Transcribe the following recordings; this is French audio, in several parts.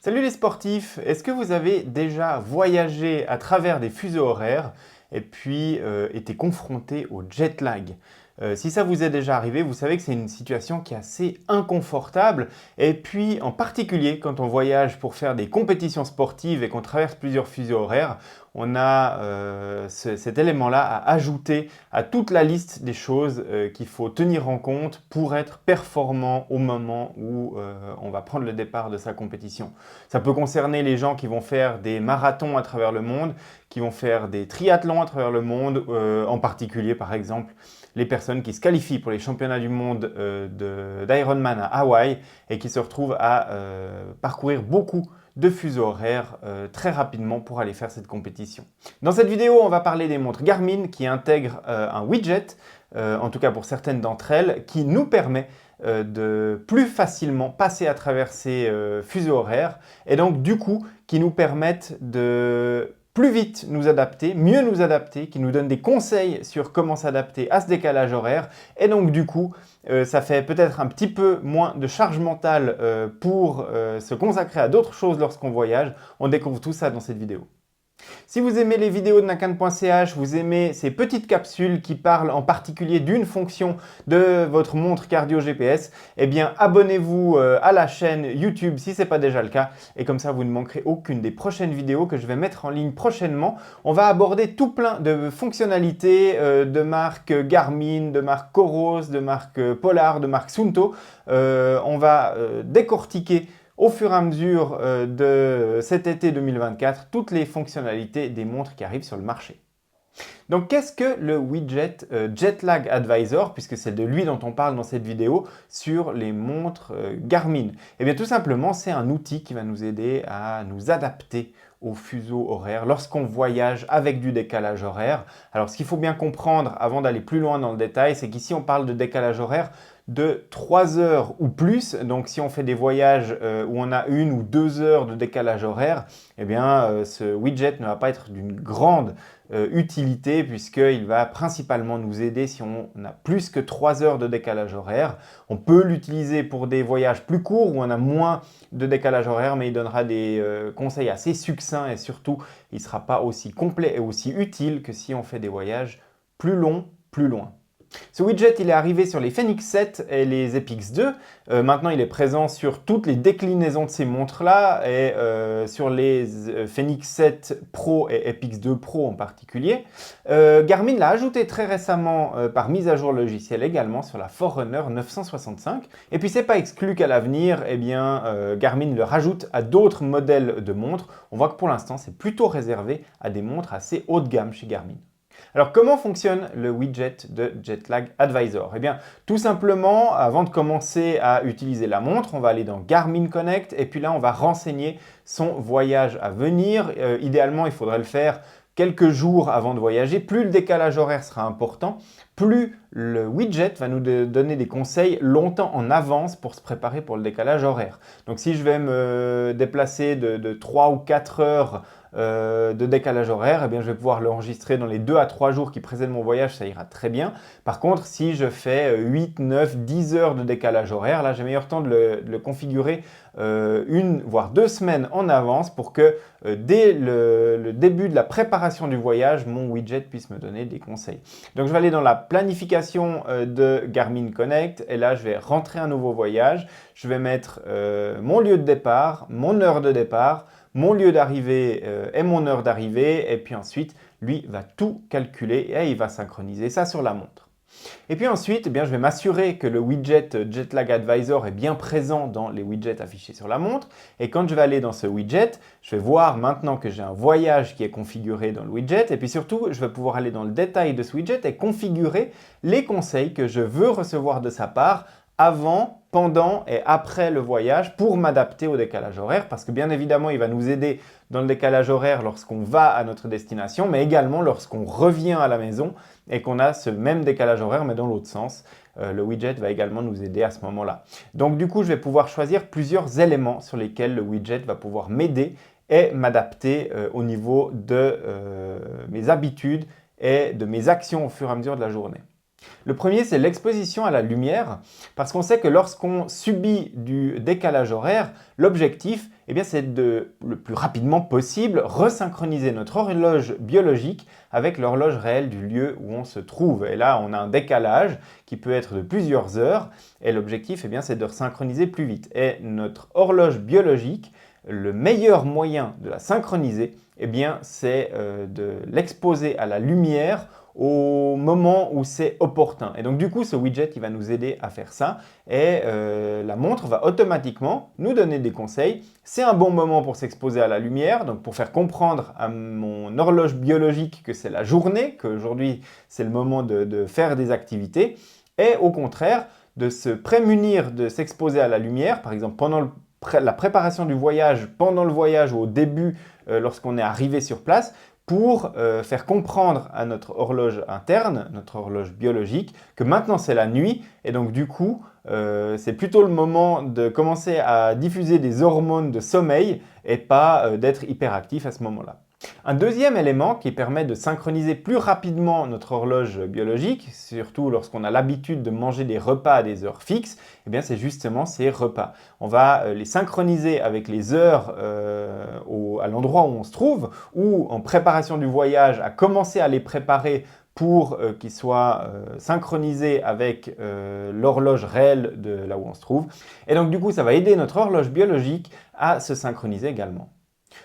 Salut les sportifs, est-ce que vous avez déjà voyagé à travers des fuseaux horaires et puis été confronté au jet lag? Si ça vous est déjà arrivé, vous savez que c'est une situation qui est assez inconfortable et puis en particulier quand on voyage pour faire des compétitions sportives et qu'on traverse plusieurs fuseaux horaires, on a cet élément-là à ajouter à toute la liste des choses qu'il faut tenir en compte pour être performant au moment où on va prendre le départ de sa compétition. Ça peut concerner les gens qui vont faire des marathons à travers le monde, qui vont faire des triathlons à travers le monde, en particulier par exemple les personnes qui se qualifient pour les championnats du monde d'Ironman à Hawaï et qui se retrouvent à parcourir beaucoup de fuseaux horaires très rapidement pour aller faire cette compétition. Dans cette vidéo, on va parler des montres Garmin qui intègrent un widget, en tout cas pour certaines d'entre elles, qui nous permet de plus facilement passer à travers ces fuseaux horaires et donc du coup qui nous permettent de plus vite nous adapter, mieux nous adapter, qui nous donnent des conseils sur comment s'adapter à ce décalage horaire et donc du coup ça fait peut-être un petit peu moins de charge mentale pour se consacrer à d'autres choses lorsqu'on voyage. On découvre tout ça dans cette vidéo. Si vous aimez les vidéos de Nakan.ch, vous aimez ces petites capsules qui parlent en particulier d'une fonction de votre montre cardio GPS, eh bien abonnez-vous à la chaîne YouTube si ce n'est pas déjà le cas et comme ça vous ne manquerez aucune des prochaines vidéos que je vais mettre en ligne prochainement. On va aborder tout plein de fonctionnalités de marque Garmin, de marque Coros, de marque Polar, de marque Suunto. On va décortiquer au fur et à mesure de cet été 2024 toutes les fonctionnalités des montres qui arrivent sur le marché. Donc qu'est-ce que le widget Jet Lag Advisor, puisque c'est de lui dont on parle dans cette vidéo, sur les montres Garmin? Eh bien tout simplement, c'est un outil qui va nous aider à nous adapter au fuseau horaire lorsqu'on voyage avec du décalage horaire. Alors ce qu'il faut bien comprendre avant d'aller plus loin dans le détail, c'est qu'ici on parle de décalage horaire de 3 heures ou plus. Donc si on fait des voyages où on a 1 ou 2 heures de décalage horaire, eh bien ce widget ne va pas être d'une grande utilité puisqu'il va principalement nous aider si on a plus que 3 heures de décalage horaire. On peut l'utiliser pour des voyages plus courts où on a moins de décalage horaire, mais il donnera des conseils assez succincts et surtout il ne sera pas aussi complet et aussi utile que si on fait des voyages plus longs, plus loin. Ce widget, il est arrivé sur les Fenix 7 et les Epix 2. Maintenant, il est présent sur toutes les déclinaisons de ces montres-là et sur les Fenix 7 Pro et Epix 2 Pro en particulier. Garmin l'a ajouté très récemment par mise à jour logicielle également sur la Forerunner 965. Et puis, c'est pas exclu qu'à l'avenir, eh bien, Garmin le rajoute à d'autres modèles de montres. On voit que pour l'instant, c'est plutôt réservé à des montres assez haut de gamme chez Garmin. Alors comment fonctionne le widget de Jet Lag Advisor? Eh bien tout simplement, avant de commencer à utiliser la montre, on va aller dans Garmin Connect et puis là on va renseigner son voyage à venir. Idéalement, il faudrait le faire quelques jours avant de voyager. Plus le décalage horaire sera important, plus le widget va nous donner des conseils longtemps en avance pour se préparer pour le décalage horaire. Donc si je vais me déplacer de 3 ou 4 heures de décalage horaire, eh bien, je vais pouvoir l'enregistrer dans les 2 à 3 jours qui précèdent mon voyage, ça ira très bien. Par contre, si je fais 8, 9, 10 heures de décalage horaire, là j'ai meilleur temps de le configurer 1 voire 2 semaines en avance pour que dès le début de la préparation du voyage, mon widget puisse me donner des conseils. Donc je vais aller dans la planification de Garmin Connect et là je vais rentrer un nouveau voyage. Je vais mettre mon lieu de départ, mon heure de départ, mon lieu d'arrivée et mon heure d'arrivée et puis ensuite lui va tout calculer et il va synchroniser ça sur la montre. Et puis ensuite, eh bien, je vais m'assurer que le widget Jet Lag Advisor est bien présent dans les widgets affichés sur la montre. Et quand je vais aller dans ce widget, je vais voir maintenant que j'ai un voyage qui est configuré dans le widget. Et puis surtout, je vais pouvoir aller dans le détail de ce widget et configurer les conseils que je veux recevoir de sa part avant, pendant et après le voyage pour m'adapter au décalage horaire parce que bien évidemment, il va nous aider dans le décalage horaire lorsqu'on va à notre destination, mais également lorsqu'on revient à la maison et qu'on a ce même décalage horaire mais dans l'autre sens. Le widget va également nous aider à ce moment-là. Donc du coup, je vais pouvoir choisir plusieurs éléments sur lesquels le widget va pouvoir m'aider et m'adapter au niveau de mes habitudes et de mes actions au fur et à mesure de la journée. Le premier, c'est l'exposition à la lumière, parce qu'on sait que lorsqu'on subit du décalage horaire, l'objectif, c'est de, le plus rapidement possible, resynchroniser notre horloge biologique avec l'horloge réelle du lieu où on se trouve. Et là, on a un décalage qui peut être de plusieurs heures, et l'objectif, c'est de resynchroniser plus vite. Et notre horloge biologique, le meilleur moyen de la synchroniser, c'est de l'exposer à la lumière au moment où c'est opportun. Et donc du coup, ce widget, il va nous aider à faire ça. Et la montre va automatiquement nous donner des conseils. C'est un bon moment pour s'exposer à la lumière, donc pour faire comprendre à mon horloge biologique que c'est la journée, qu'aujourd'hui c'est le moment de faire des activités. Et au contraire, de se prémunir de s'exposer à la lumière, par exemple pendant la préparation du voyage, pendant le voyage ou au début lorsqu'on est arrivé sur place, pour faire comprendre à notre horloge interne, notre horloge biologique, que maintenant c'est la nuit et donc du coup c'est plutôt le moment de commencer à diffuser des hormones de sommeil et pas d'être hyperactif à ce moment-là. Un deuxième élément qui permet de synchroniser plus rapidement notre horloge biologique, surtout lorsqu'on a l'habitude de manger des repas à des heures fixes, c'est justement ces repas. On va les synchroniser avec les heures à l'endroit où on se trouve, ou en préparation du voyage, à commencer à les préparer pour qu'ils soient synchronisés avec l'horloge réelle de là où on se trouve. Et donc du coup, ça va aider notre horloge biologique à se synchroniser également.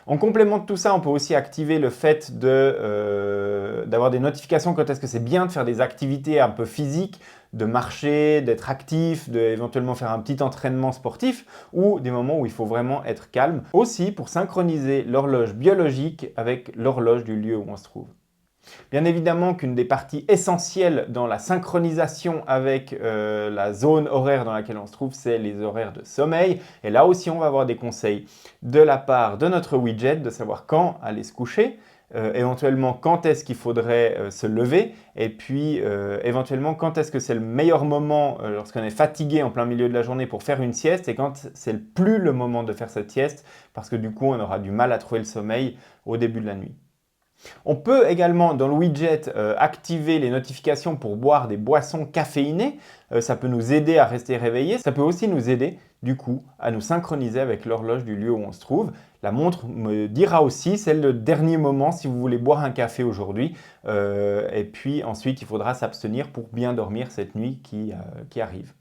En complément de tout ça, on peut aussi activer le fait d'avoir des notifications quand est-ce que c'est bien de faire des activités un peu physiques, de marcher, d'être actif, d'éventuellement faire un petit entraînement sportif ou des moments où il faut vraiment être calme. Aussi pour synchroniser l'horloge biologique avec l'horloge du lieu où on se trouve. Bien évidemment qu'une des parties essentielles dans la synchronisation avec la zone horaire dans laquelle on se trouve, c'est les horaires de sommeil. Et là aussi, on va avoir des conseils de la part de notre widget, de savoir quand aller se coucher, éventuellement quand est-ce qu'il faudrait se lever, et puis éventuellement quand est-ce que c'est le meilleur moment lorsqu'on est fatigué en plein milieu de la journée pour faire une sieste, et quand c'est plus le moment de faire cette sieste, parce que du coup, on aura du mal à trouver le sommeil au début de la nuit. On peut également, dans le widget, activer les notifications pour boire des boissons caféinées. Ça peut nous aider à rester réveillé. Ça peut aussi nous aider, du coup, à nous synchroniser avec l'horloge du lieu où on se trouve. La montre me dira aussi, c'est le dernier moment si vous voulez boire un café aujourd'hui. Et puis ensuite, il faudra s'abstenir pour bien dormir cette nuit qui arrive.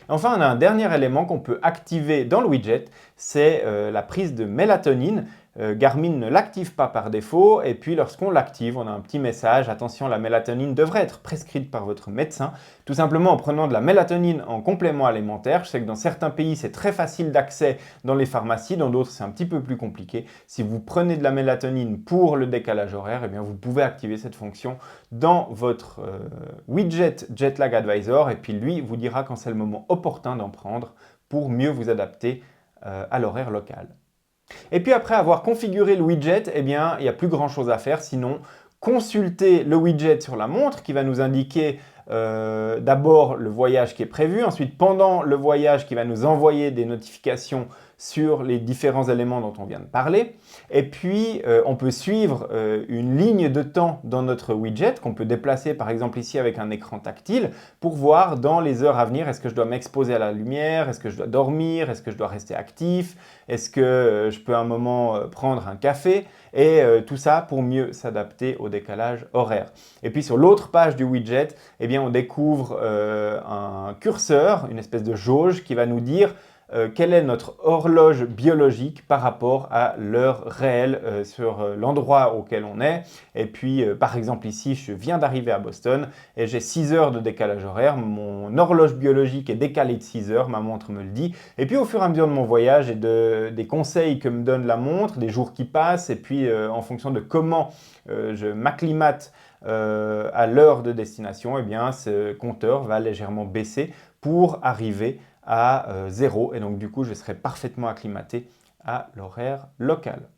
Enfin, on a un dernier élément qu'on peut activer dans le widget, c'est la prise de mélatonine. Garmin ne l'active pas par défaut et puis lorsqu'on l'active, on a un petit message « Attention, la mélatonine devrait être prescrite par votre médecin ». Tout simplement en prenant de la mélatonine en complément alimentaire. Je sais que dans certains pays, c'est très facile d'accès dans les pharmacies, dans d'autres, c'est un petit peu plus compliqué. Si vous prenez de la mélatonine pour le décalage horaire, vous pouvez activer cette fonction dans votre widget Jetlag Advisor et puis lui vous dira quand c'est le moment opportun d'en prendre pour mieux vous adapter à l'horaire local. Et puis après avoir configuré le widget, il n'y a plus grand chose à faire, sinon consulter le widget sur la montre qui va nous indiquer d'abord le voyage qui est prévu, ensuite pendant le voyage qui va nous envoyer des notifications sur les différents éléments dont on vient de parler. Et puis, on peut suivre une ligne de temps dans notre widget qu'on peut déplacer par exemple ici avec un écran tactile pour voir dans les heures à venir, est-ce que je dois m'exposer à la lumière, est-ce que je dois dormir, est-ce que je dois rester actif, est-ce que je peux à un moment prendre un café et tout ça pour mieux s'adapter au décalage horaire. Et puis sur l'autre page du widget, on découvre un curseur, une espèce de jauge qui va nous dire quelle est notre horloge biologique par rapport à l'heure réelle sur l'endroit auquel on est. Et puis, par exemple ici, je viens d'arriver à Boston et j'ai 6 heures de décalage horaire. Mon horloge biologique est décalée de 6 heures, ma montre me le dit. Et puis, au fur et à mesure de mon voyage et des conseils que me donne la montre, des jours qui passent, et puis en fonction de comment je m'acclimate à l'heure de destination, ce compteur va légèrement baisser pour arriver à 0 et donc du coup je serai parfaitement acclimaté à l'horaire local.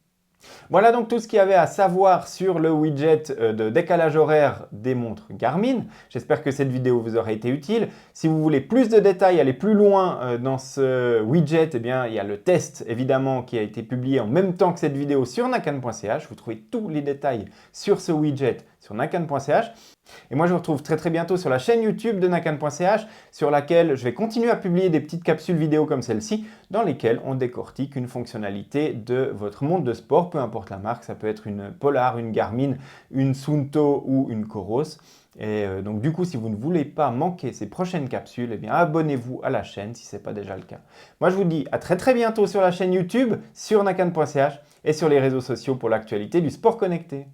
Voilà donc tout ce qu'il y avait à savoir sur le widget de décalage horaire des montres Garmin. J'espère que cette vidéo vous aura été utile. Si vous voulez plus de détails, aller plus loin dans ce widget, il y a le test évidemment qui a été publié en même temps que cette vidéo sur nakan.ch. Vous trouvez tous les détails sur ce widget sur nakan.ch. Et moi, je vous retrouve très bientôt sur la chaîne YouTube de nakan.ch, sur laquelle je vais continuer à publier des petites capsules vidéo comme celle-ci, dans lesquelles on décortique une fonctionnalité de votre montre de sport, peu importe la marque, ça peut être une Polar, une Garmin, une Suunto ou une Coros. Et donc du coup, si vous ne voulez pas manquer ces prochaines capsules, eh bien abonnez-vous à la chaîne si ce n'est pas déjà le cas. Moi, je vous dis à très bientôt sur la chaîne YouTube, sur nakan.ch et sur les réseaux sociaux pour l'actualité du sport connecté.